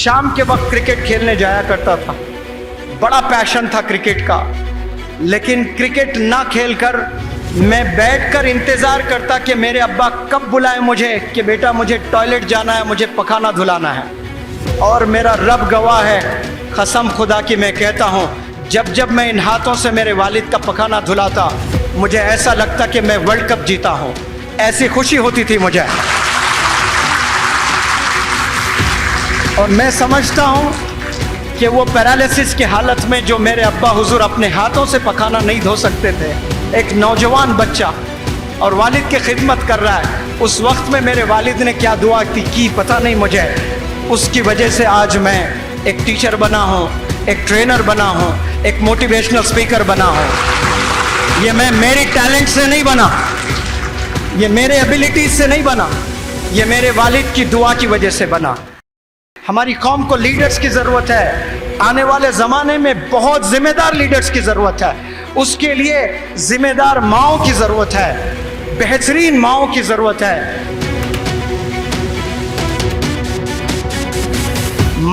شام کے وقت کرکٹ کھیلنے جایا کرتا تھا، بڑا پیشن تھا کرکٹ کا، لیکن کرکٹ نہ کھیل کر میں بیٹھ کر انتظار کرتا کہ میرے ابا کب بلائیں مجھے کہ بیٹا مجھے ٹوائلٹ جانا ہے، مجھے پخانا دھلانا ہے۔ اور میرا رب گواہ ہے، قسم خدا کی میں کہتا ہوں، جب میں ان ہاتھوں سے میرے والد کا پخانا دھلاتا مجھے ایسا لگتا کہ میں ورلڈ کپ جیتا ہوں، ایسی خوشی ہوتی تھی مجھے۔ اور میں سمجھتا ہوں کہ وہ پیرالائسس کی حالت میں جو میرے ابا حضور اپنے ہاتھوں سے پخانا نہیں دھو سکتے تھے، ایک نوجوان بچہ اور والد کی خدمت کر رہا ہے، اس وقت میں میرے والد نے کیا دعا کی پتہ نہیں مجھے، اس کی وجہ سے آج میں ایک ٹیچر بنا ہوں، ایک ٹرینر بنا ہوں، ایک موٹیویشنل سپیکر بنا ہوں۔ یہ میں میری ٹیلنٹ سے نہیں بنا، یہ میرے ایبیلٹیز سے نہیں بنا، یہ میرے والد کی دعا کی وجہ سے بنا۔ ہماری قوم کو لیڈرز کی ضرورت ہے، آنے والے زمانے میں بہت ذمہ دار لیڈرز کی ضرورت ہے، اس کے لیے ذمہ دار ماؤں کی ضرورت ہے، بہترین ماؤں کی ضرورت ہے۔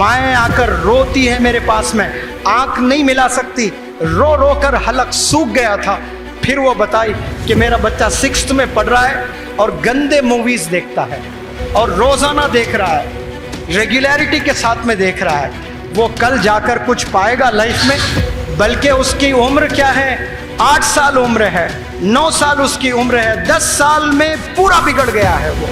مائیں آ کر روتی ہے میرے پاس میں، آنکھ نہیں ملا سکتی، رو رو کر حلق سوکھ گیا تھا۔ پھر وہ بتائی کہ میرا بچہ 6th میں پڑھ رہا ہے اور گندے موویز دیکھتا ہے اور روزانہ دیکھ رہا ہے، ریگولیرٹی کے ساتھ میں دیکھ رہا ہے، وہ کل جا کر کچھ پائے گا لائف میں؟ بلکہ اس کی عمر کیا ہے، 8 سال عمر ہے، 9 سال اس کی عمر ہے، 10 سال میں پورا بگڑ گیا ہے۔ وہ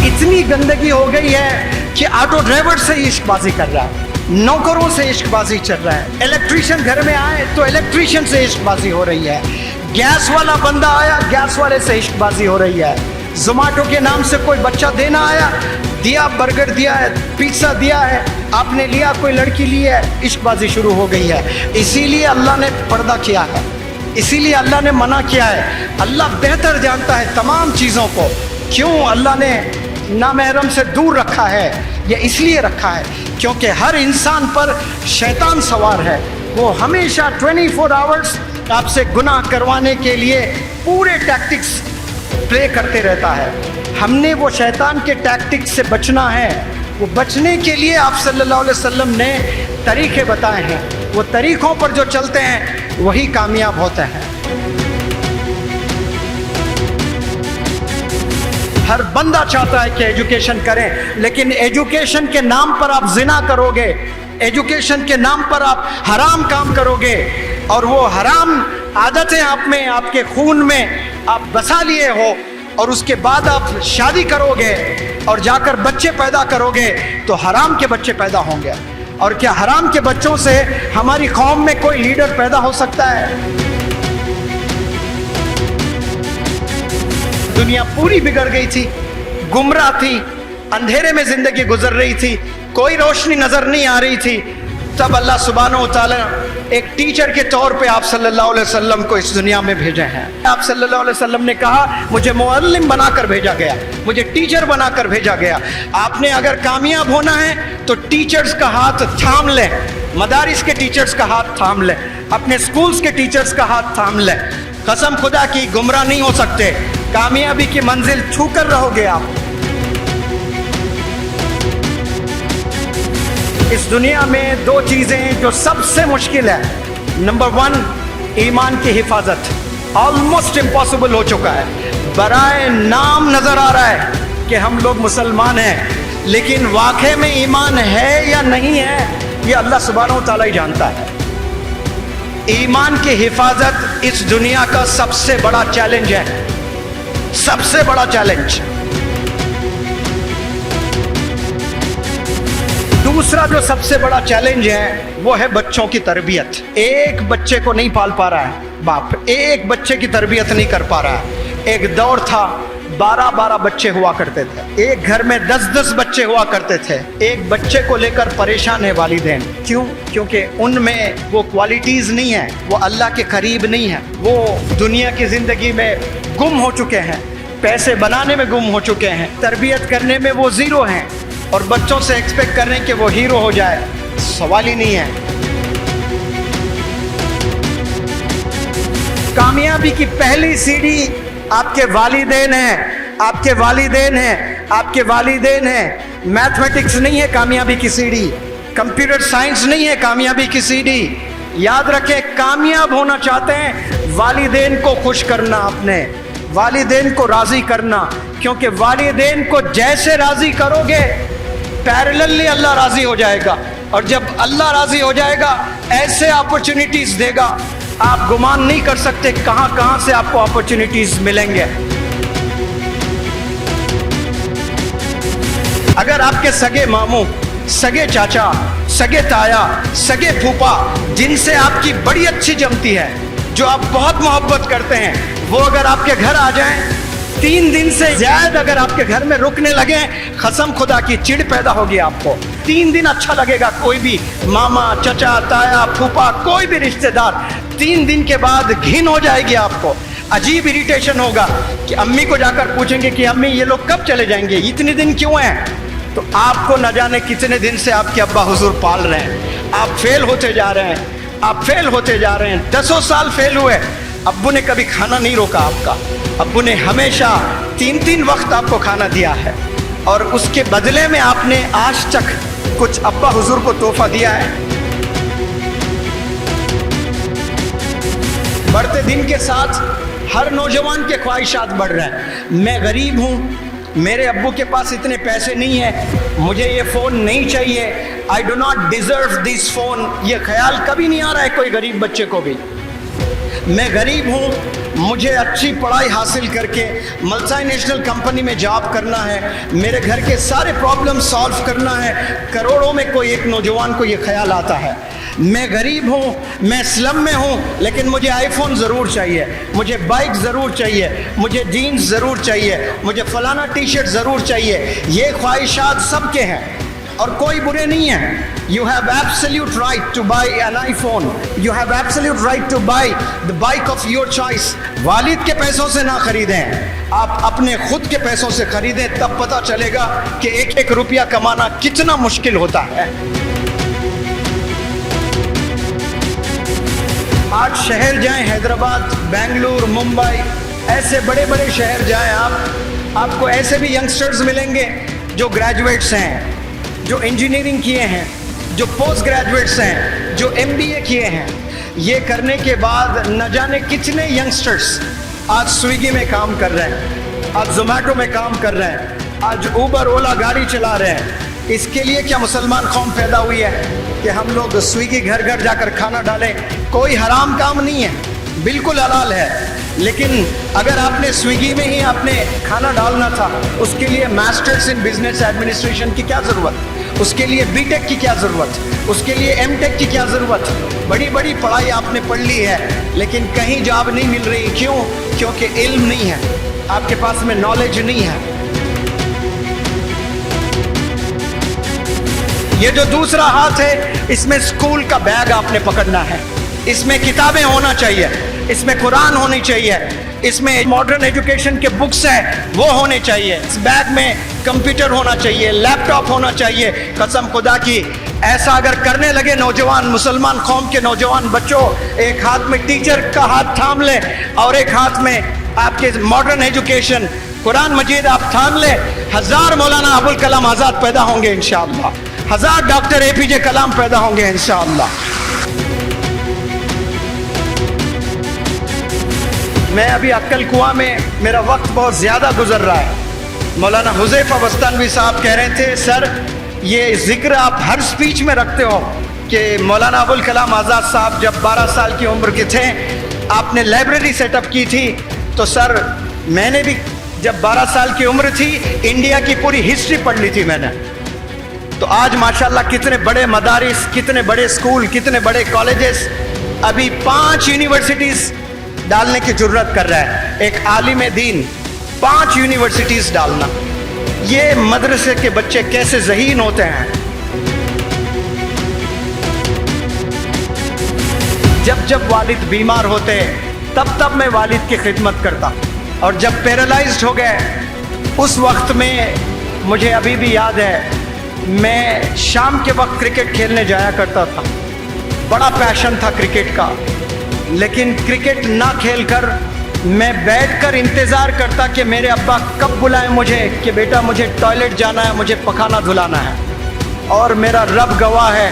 اتنی گندگی ہو گئی ہے کہ آٹو ڈرائیور سے عشق بازی کر رہا ہے، نوکروں سے عشق بازی چل رہا ہے، الیکٹریشین گھر میں آئے تو الیکٹریشین سے عشق بازی ہو رہی ہے، گیس والا بندہ آیا گیس والے سے عشق بازی ہو رہی ہے، زومیٹو کے نام سے کوئی بچہ دینا آیا، دیا برگر دیا ہے، پیزا دیا ہے، آپ نے لیا، کوئی لڑکی لی ہے، عشق بازی شروع ہو گئی ہے۔ اسی لیے اللہ نے پردہ کیا ہے، اسی لیے اللہ نے منع کیا ہے۔ اللہ بہتر جانتا ہے تمام چیزوں کو، کیوں اللہ نے نامحرم سے دور رکھا ہے؟ یہ اس لیے رکھا ہے کیونکہ ہر انسان پر شیطان سوار ہے، وہ ہمیشہ 24 آورز آپ سے گناہ کروانے کے لیے پورے ٹیکٹکس پلے کرتے رہتا ہے۔ ہم نے وہ شیطان کے ٹیکٹکس سے بچنا ہے، وہ بچنے کے لیے آپ صلی اللہ علیہ وسلم نے طریقے بتائے ہیں، وہ طریقوں پر جو چلتے ہیں وہی کامیاب ہوتے ہیں۔ ہر بندہ چاہتا ہے کہ ایجوکیشن کریں، لیکن ایجوکیشن کے نام پر آپ زنا کرو گے، ایجوکیشن کے نام پر آپ حرام کام کرو گے، اور وہ حرام عادتیں آپ میں، آپ کے خون میں آپ بسا لیے ہو، اور اس کے بعد آپ شادی کرو گے اور جا کر بچے پیدا کرو گے تو حرام کے بچے پیدا ہوں گے۔ اور کیا حرام کے بچوں سے ہماری قوم میں کوئی لیڈر پیدا ہو سکتا ہے؟ دنیا پوری بگڑ گئی تھی، گمراہ تھی، اندھیرے میں زندگی گزر رہی تھی، کوئی روشنی نظر نہیں آ رہی تھی، تب اللہ سبحانہ و تعالی ایک ٹیچر کے طور پہ آپ صلی اللہ علیہ وسلم کو اس دنیا میں بھیجے ہیں۔ آپ صلی اللہ علیہ وسلم نے کہا مجھے معلم بنا کر بھیجا گیا، مجھے ٹیچر بنا کر بھیجا گیا۔ آپ نے اگر کامیاب ہونا ہے تو ٹیچرز کا ہاتھ تھام لیں، مدارس کے ٹیچرز کا ہاتھ تھام لیں، اپنے سکولز کے ٹیچرز کا ہاتھ تھام لیں۔ قسم خدا کی گمراہ نہیں ہو سکتے، کامیابی کی منزل چھو کر رہو گے آپ۔ اس دنیا میں 2 چیزیں جو سب سے مشکل ہے، نمبر 1 ایمان کی حفاظت، آلموسٹ امپاسبل ہو چکا ہے، برائے نام نظر آ رہا ہے کہ ہم لوگ مسلمان ہیں، لیکن واقعے میں ایمان ہے یا نہیں ہے یہ اللہ سبحانہ و تعالیٰ ہی جانتا ہے۔ ایمان کی حفاظت اس دنیا کا سب سے بڑا چیلنج ہے، سب سے بڑا چیلنج۔ دوسرا جو سب سے بڑا چیلنج ہے وہ ہے بچوں کی تربیت۔ ایک بچے کو نہیں پال پا رہا ہے باپ، ایک بچے کی تربیت نہیں کر پا رہا ہے۔ ایک دور تھا 12 بچے ہوا کرتے تھے، ایک گھر میں 10 بچے ہوا کرتے تھے، ایک بچے کو لے کر پریشان ہے والدین۔ کیوں؟ کیونکہ ان میں وہ کوالٹیز نہیں ہیں، وہ اللہ کے قریب نہیں ہیں، وہ دنیا کی زندگی میں گم ہو چکے ہیں، پیسے بنانے میں گم ہو چکے ہیں، تربیت کرنے میں وہ زیرو ہیں، اور بچوں سے ایکسپیکٹ کرنے کہ وہ ہیرو ہو جائے سوال ہی نہیں ہے۔ کامیابی کی پہلی سیڑھی آپ کے والدین ہیں، آپ کے والدین ہیں، آپ کے والدین ہیں. میتھمیٹکس نہیں ہے کامیابی کی سیڑھی, کمپیوٹر سائنس نہیں ہے کامیابی کی سیڑھی. یاد رکھیں, کامیاب ہونا چاہتے ہیں والدین کو خوش کرنا, اپنے والدین کو راضی کرنا, کیونکہ والدین کو جیسے راضی کرو گے پیرللی اللہ راضی ہو جائے گا, اور جب اللہ راضی ہو جائے گا ایسے اپرچونٹیز دے گا آپ گمان نہیں کر سکتے کہاں کہاں سے آپ کو اپرچونٹیز ملیں گے. اگر آپ کے سگے ماموں, سگے چاچا, سگے تایا, سگے پھوپا جن سے آپ کی بڑی اچھی جمتی ہے, جو آپ بہت محبت کرتے ہیں, وہ اگر آپ کے گھر آ جائیں 3 دن سے زیادہ اگر آپ کے گھر میں رکنے لگے, قسم خدا کی چڑ پیدا ہوگی آپ کو. 3 دن اچھا لگے گا, کوئی بھی ماما, چچا, تایا, پھوپا, کوئی بھی رشتہ دار. 3 دن کے بعد گھن ہو جائے گی آپ کو, عجیب اریٹیشن ہوگا کہ امی کو جا کر پوچھیں گے کہ امی یہ لوگ کب چلے جائیں گے, اتنے دن کیوں ہیں؟ تو آپ کو نہ جانے کتنے دن سے آپ کے ابا حضور پال رہے ہیں, آپ فیل ہوتے جا رہے ہیں, آپ فیل ہوتے جا رہے ہیں. 10 سال فیل ہوئے, ابو نے کبھی کھانا نہیں روکا آپ کا, ابو نے ہمیشہ 3 وقت آپ کو کھانا دیا ہے, اور اس کے بدلے میں آپ نے آج تک کچھ ابا حضور کو تحفہ دیا ہے؟ بڑھتے دن کے ساتھ ہر نوجوان کے خواہشات بڑھ رہے ہیں. میں غریب ہوں, میرے ابو کے پاس اتنے پیسے نہیں ہیں, مجھے یہ فون نہیں چاہیے, I do not deserve this phone. یہ خیال کبھی نہیں آ رہا ہے کوئی غریب بچے کو بھی. میں غریب ہوں, مجھے اچھی پڑھائی حاصل کر کے ملٹی نیشنل کمپنی میں جاب کرنا ہے, میرے گھر کے سارے پرابلم سالو کرنا ہے. کروڑوں میں کوئی ایک نوجوان کو یہ خیال آتا ہے. میں غریب ہوں, میں سلم میں ہوں, لیکن مجھے آئی فون ضرور چاہیے, مجھے بائک ضرور چاہیے, مجھے جینز ضرور چاہیے, مجھے فلانا ٹی شرٹ ضرور چاہیے. یہ خواہشات سب کے ہیں اور کوئی برے نہیں ہیں. You have absolute right to buy an iPhone. You have absolute right to buy the bike of your choice. والد کے پیسوں سے نہ خریدیں, آپ اپنے خود کے پیسوں سے خریدیں, تب پتہ چلے گا کہ ایک روپیہ کمانا کتنا مشکل ہوتا ہے. آج شہر جائیں, حیدرآباد, بنگلور, ممبئی, ایسے بڑے بڑے شہر جائیں آپ کو ایسے بھی ینگسٹرز ملیں گے جو گریجویٹس ہیں, جو انجینئرنگ کیے ہیں, جو پوسٹ گریجویٹس ہیں, جو MBA کیے ہیں. یہ کرنے کے بعد نہ جانے کتنے ینگسٹرز آج سویگی میں کام کر رہے ہیں, آج زومیٹو میں کام کر رہے ہیں, آج اوبر اولا گاڑی چلا رہے ہیں. اس کے لیے کیا مسلمان قوم پیدا ہوئی ہے کہ ہم لوگ سویگی گھر گھر جا کر کھانا ڈالیں؟ کوئی حرام کام نہیں ہے, بالکل حلال ہے. لیکن اگر آپ نے سویگی میں ہی آپ نے کھانا ڈالنا تھا, اس کے لیے ماسٹرز ان بزنس ایڈمنسٹریشن کی کیا ضرورت, اس کے لیے بی ٹیک کی کیا ضرورت, اس کے لیے ایم ٹیک کی کیا ضرورت؟ بڑی بڑی پڑھائی آپ نے پڑھ لی ہے لیکن کہیں جاب نہیں مل رہی. کیوں؟ کیونکہ علم نہیں ہے, آپ کے پاس میں نالج نہیں ہے. یہ جو دوسرا ہاتھ ہے, اس میں اسکول کا بیگ آپ نے پکڑنا ہے, اس میں کتابیں ہونا چاہیے, اس میں قرآن ہونی چاہیے, اس میں ماڈرن ایجوکیشن کے بکس ہیں وہ ہونے چاہیے, اس بیگ میں کمپیوٹر ہونا چاہیے, لیپ ٹاپ ہونا چاہیے. قسم خدا کی ایسا اگر کرنے لگے نوجوان, مسلمان قوم کے نوجوان بچوں, ایک ہاتھ میں ٹیچر کا ہاتھ تھام لیں اور ایک ہاتھ میں آپ کے ماڈرن ایجوکیشن قرآن مجید آپ تھام لیں, 1000 مولانا ابوالکلام آزاد پیدا ہوں گے انشاءاللہ, 1000 ڈاکٹر APJ کلام پیدا ہوں گے انشاءاللہ. میں ابھی عقل کنواں میں, میرا وقت بہت زیادہ گزر رہا ہے. مولانا حذیفہ بستانوی صاحب کہہ رہے تھے, سر یہ ذکر آپ ہر سپیچ میں رکھتے ہو کہ مولانا ابوالکلام آزاد صاحب جب 12 سال کی عمر کے تھے آپ نے لائبریری سیٹ اپ کی تھی. تو سر میں نے بھی جب 12 سال کی عمر تھی انڈیا کی پوری ہسٹری پڑھ لی تھی میں نے. تو آج ماشاءاللہ کتنے بڑے مدارس, کتنے بڑے اسکول, کتنے بڑے کالجز, ابھی 5 یونیورسٹیز ڈالنے کی جرت کر رہا ہے. ایک عالم دین 5 یونیورسٹیز ڈالنا, یہ مدرسے کے بچے کیسے ذہین ہوتے ہیں. جب جب والد بیمار ہوتے تب میں والد کی خدمت کرتا, اور جب پیرالائزڈ ہو گئے اس وقت میں مجھے ابھی بھی یاد ہے میں شام کے وقت کرکٹ کھیلنے جایا کرتا تھا. بڑا پیشن تھا کرکٹ کا, لیکن کرکٹ نہ کھیل کر میں بیٹھ کر انتظار کرتا کہ میرے ابا کب بلائیں مجھے کہ بیٹا مجھے ٹوائلٹ جانا ہے, مجھے پخانہ دھلانا ہے. اور میرا رب گواہ ہے,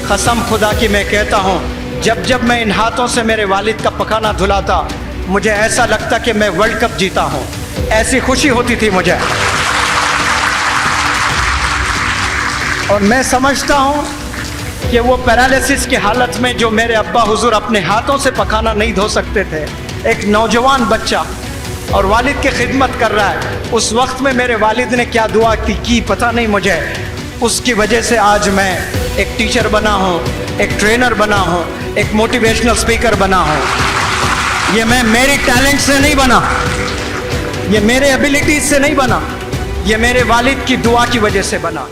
قسم خدا کی میں کہتا ہوں, جب میں ان ہاتھوں سے میرے والد کا پخانہ دھلاتا مجھے ایسا لگتا کہ میں ورلڈ کپ جیتا ہوں, ایسی خوشی ہوتی تھی مجھے. اور میں سمجھتا ہوں کہ وہ پیرالسس کی حالت میں جو میرے ابا حضور اپنے ہاتھوں سے پخانہ نہیں دھو سکتے تھے, ایک نوجوان بچہ اور والد کی خدمت کر رہا ہے, اس وقت میں میرے والد نے کیا دعا کی پتہ نہیں مجھے. اس کی وجہ سے آج میں ایک ٹیچر بنا ہوں, ایک ٹرینر بنا ہوں, ایک موٹیویشنل اسپیکر بنا ہوں. یہ میں میری ٹیلنٹ سے نہیں بنا, یہ میرے ایبیلٹیز سے نہیں بنا, یہ میرے والد کی دعا کی وجہ سے بنا.